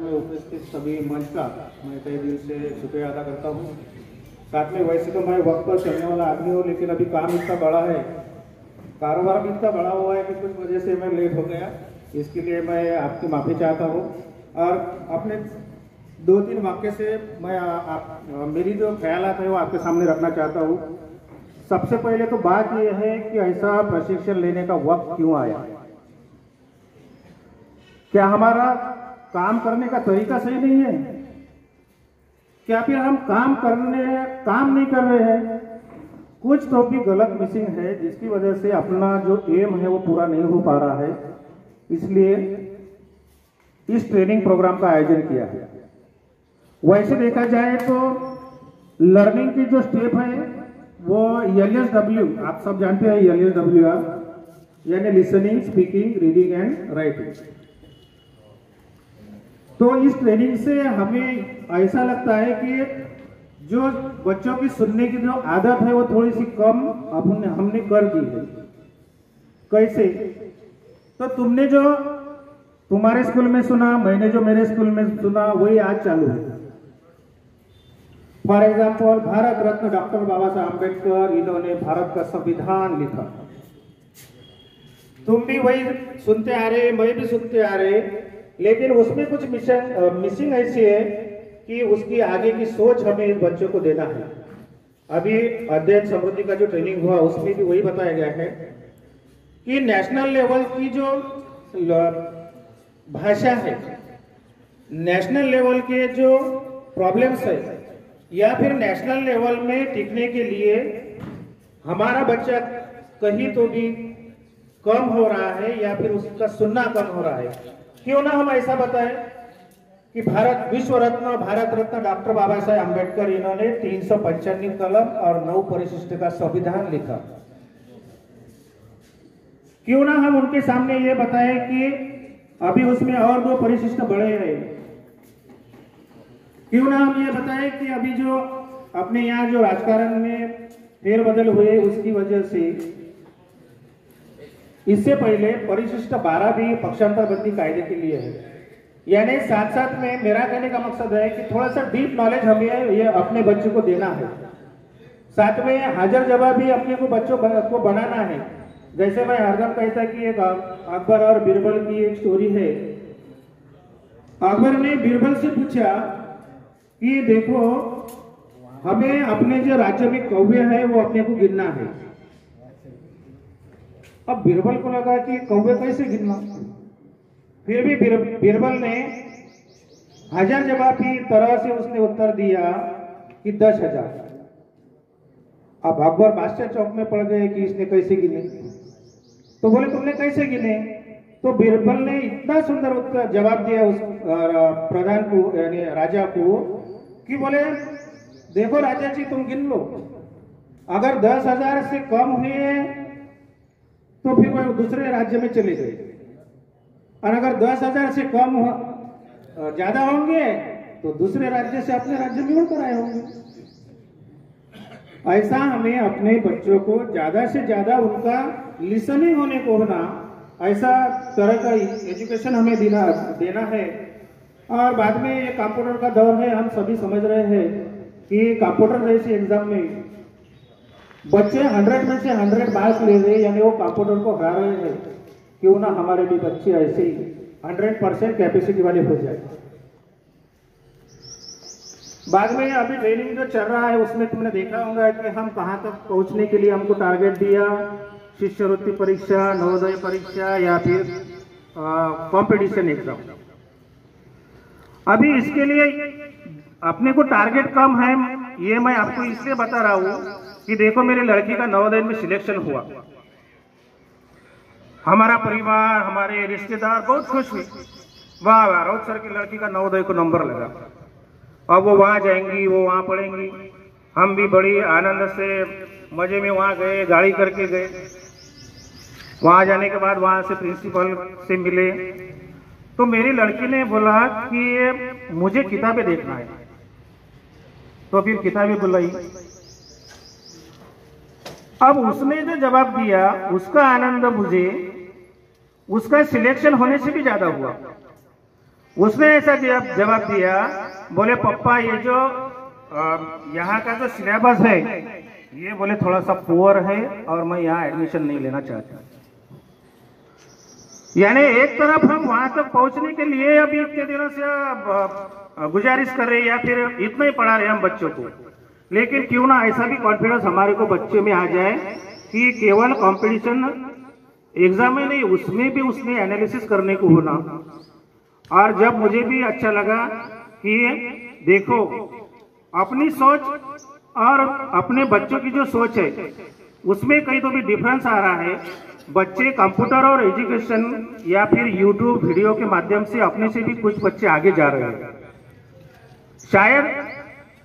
में उपस्थित सभी मंच का मैं तहे दिल से शुक्रिया अदा करता हूँ। साथ में वैसे तो मैं वक्त पर चलने वाला आदमी हूँ, लेकिन अभी काम इतना बड़ा है, कारोबार भी इतना बड़ा हुआ है कि कुछ वजह से मैं लेट हो गया। इसके लिए मैं आपकी माफ़ी चाहता हूँ और अपने 2-3 वाक्य से मैं मेरी जो ख्यालात है वो आपके सामने रखना चाहता हूँ। सबसे पहले तो बात यह है कि ऐसा प्रशिक्षण लेने का वक्त क्यों आया। क्या हमारा काम करने का तरीका सही नहीं है? क्या फिर हम काम नहीं कर रहे हैं? कुछ तो भी गलत मिसिंग है, जिसकी वजह से अपना जो एम है वो पूरा नहीं हो पा रहा है। इसलिए इस ट्रेनिंग प्रोग्राम का आयोजन किया है। वैसे देखा जाए तो लर्निंग की जो स्टेप है वो LSW, आप सब जानते हैं LSWR, यानी listening, speaking, reading and writing. तो इस ट्रेनिंग से हमें ऐसा लगता है कि जो बच्चों की सुनने की जो आदत है वो थोड़ी सी कम हमने कर दी है। कैसे? तो तुमने जो तुम्हारे स्कूल में सुना, मैंने जो मेरे स्कूल में सुना, वही आज चालू है। For example, Bharat Ratna doctor Baba Sahab Ambedkar, इन्होंने भारत का संविधान लिखा। तुम भी वही सुनते आ रहे, मैं भी सुनते आ रहे, लेकिन उसमें कुछ मिसिंग ऐसी है कि उसकी आगे की सोच हमें इन बच्चों को देना है। अभी अध्ययन समृद्धि का जो ट्रेनिंग हुआ उसमें भी वही बताया गया है कि नेशनल लेवल की जो भाषा है, नेशनल लेवल के जो प्रॉब्लम्स है, या फिर नेशनल लेवल में टिकने के लिए हमारा बच्चा कहीं तो भी कम हो रहा है या फिर उसका सुनना कम हो रहा है। क्यों ना हम ऐसा बताएं कि विश्व रत्न भारत रत्न डॉक्टर बाबा साहेब अम्बेडकर, इन्होंने 395 कलम और 9 परिशिष्ट का संविधान लिखा। क्यों ना हम उनके सामने ये बताएं कि अभी उसमें और 2 परिशिष्ट बढ़े हैं। क्यों ना हम ये बताएं कि अभी जो अपने यहाँ जो राजकारण में फेरबदल हुए उसकी वजह से इससे पहले परिशिष्ट 12 भी पक्षांतर बंदी कायदे के लिए है। यानी साथ साथ में मेरा कहने का मकसद है कि थोड़ा सा डीप नॉलेज हमें ये अपने बच्चों को देना है। साथ में हाजिर जवाब भी अपने को बच्चों को बनाना है। जैसे मैं हरदम कहता कि एक अकबर और बीरबल की एक स्टोरी है। अकबर ने बीरबल से पूछा कि देखो, हमें अपने जो राज्य में कौवे है वो अपने को गिनना है। अब बीरबल को लगा कि कौवे कैसे गिनना। फिर भी बीरबल ने हाजिर जवाब की तरह से उसने उत्तर दिया कि 10,000। अब अकबर बादशाह चौक में पड़ गए कि इसने कैसे गिने। तो बोले तुमने कैसे गिने? तो बीरबल ने इतना सुंदर उत्तर जवाब दिया उस प्रधान को, यानी राजा को, कि बोले देखो राजा जी, तुम गिन लो, अगर 10,000 से कम हुए तो फिर वह दूसरे राज्य में चले गए, और अगर 10,000 से कम ज्यादा होंगे तो दूसरे राज्य से अपने राज्य में उड़ कर आए होंगे। ऐसा हमें अपने बच्चों को ज्यादा से ज्यादा उनका लिसनिंग होने को होना, ऐसा तरह का एजुकेशन हमें देना है। और बाद में ये कंप्यूटर का दौर है, हम सभी समझ रहे हैं कि कंप्यूटर जैसे एग्जाम में बच्चे 100 में से 100 मार्क्स ले रहे, यानी वो कंप्यूटर को हरा रहे हैं। क्यों ना हमारे भी बच्चे ऐसे ही 100% कैपेसिटी वाले हो जाए। बाद में अभी ट्रेनिंग जो चल रहा है उसमें तुमने देखा होगा कि हम कहां तक पहुंचने के लिए हमको टारगेट दिया, शिष्यवृत्ति परीक्षा, नवोदय परीक्षा या फिर कंपटीशन एग्जाम। अभी इसके लिए अपने को टारगेट कम है, ये मैं आपको इसलिए बता रहा हूं कि देखो, मेरी लड़की का नवोदय में सिलेक्शन हुआ, हमारा परिवार, हमारे रिश्तेदार बहुत खुश हुए। वाह वाह, राउत सर की लड़की का नवोदय को नंबर लगा। अब वो वहां जाएंगी, वो वहां पढ़ेंगी। हम भी बड़ी आनंद से मजे में वहां गए, गाड़ी करके गए। वहां जाने के बाद वहां से प्रिंसिपल से मिले तो मेरी लड़की ने बोला कि मुझे किताबें देखना है। तो फिर किताबें बुलाई। अब उसने जो जवाब दिया उसका आनंद मुझे उसका सिलेक्शन होने से भी ज्यादा हुआ। उसने ऐसा जवाब दिया, बोले पप्पा ये जो यहाँ का जो सिलेबस है ये बोले थोड़ा सा पुअर है और मैं यहाँ एडमिशन नहीं लेना चाहता। यानी एक तरफ हम वहां तक पहुंचने के लिए अभी इतने दिनों से गुजारिश कर रहे हैं या फिर इतना ही पढ़ा रहे हम बच्चों को, लेकिन क्यों ना ऐसा भी कॉन्फिडेंस हमारे को बच्चे में आ जाए कि केवल कंपटीशन एग्जाम में नहीं, उसमें भी उसने एनालिसिस करने को होना। और जब मुझे भी अच्छा लगा कि देखो अपनी सोच और अपने बच्चों की जो सोच है उसमें कहीं तो भी डिफरेंस आ रहा है। बच्चे कंप्यूटर और एजुकेशन या फिर यूट्यूब वीडियो के माध्यम से अपने से भी कुछ बच्चे आगे जा रहे हैं। शायद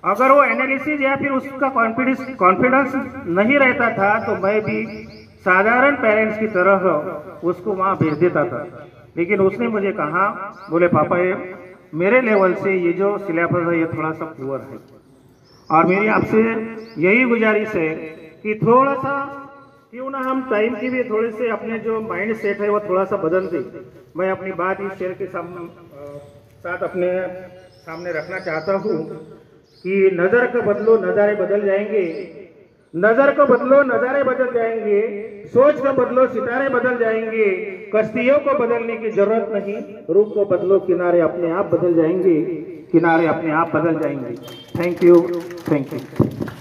अगर वो एनालिसिस या फिर उसका कॉन्फिडेंस नहीं रहता था तो मैं भी साधारण पेरेंट्स की तरह उसको वहां भेज देता था, लेकिन उसने मुझे कहा, बोले पापा ये मेरे लेवल से ये जो सिलेबस है ये थोड़ा सा पुअर है और मेरी आपसे यही गुजारिश है कि थोड़ा सा क्यों ना हम टाइम की भी थोड़े से अपने जो माइंड सेट है वो थोड़ा सा बदल दे। मैं अपनी बात इस शेयर के साथ अपने सामने रखना चाहता हूँ कि नजर को बदलो नजारे बदल जाएंगे, नजर को बदलो नजारे बदल जाएंगे, सोच को बदलो सितारे बदल जाएंगे, कश्तियों को बदलने की जरूरत नहीं, रुख को बदलो किनारे अपने आप बदल जाएंगे, किनारे अपने आप बदल जाएंगे। Thank you, thank you.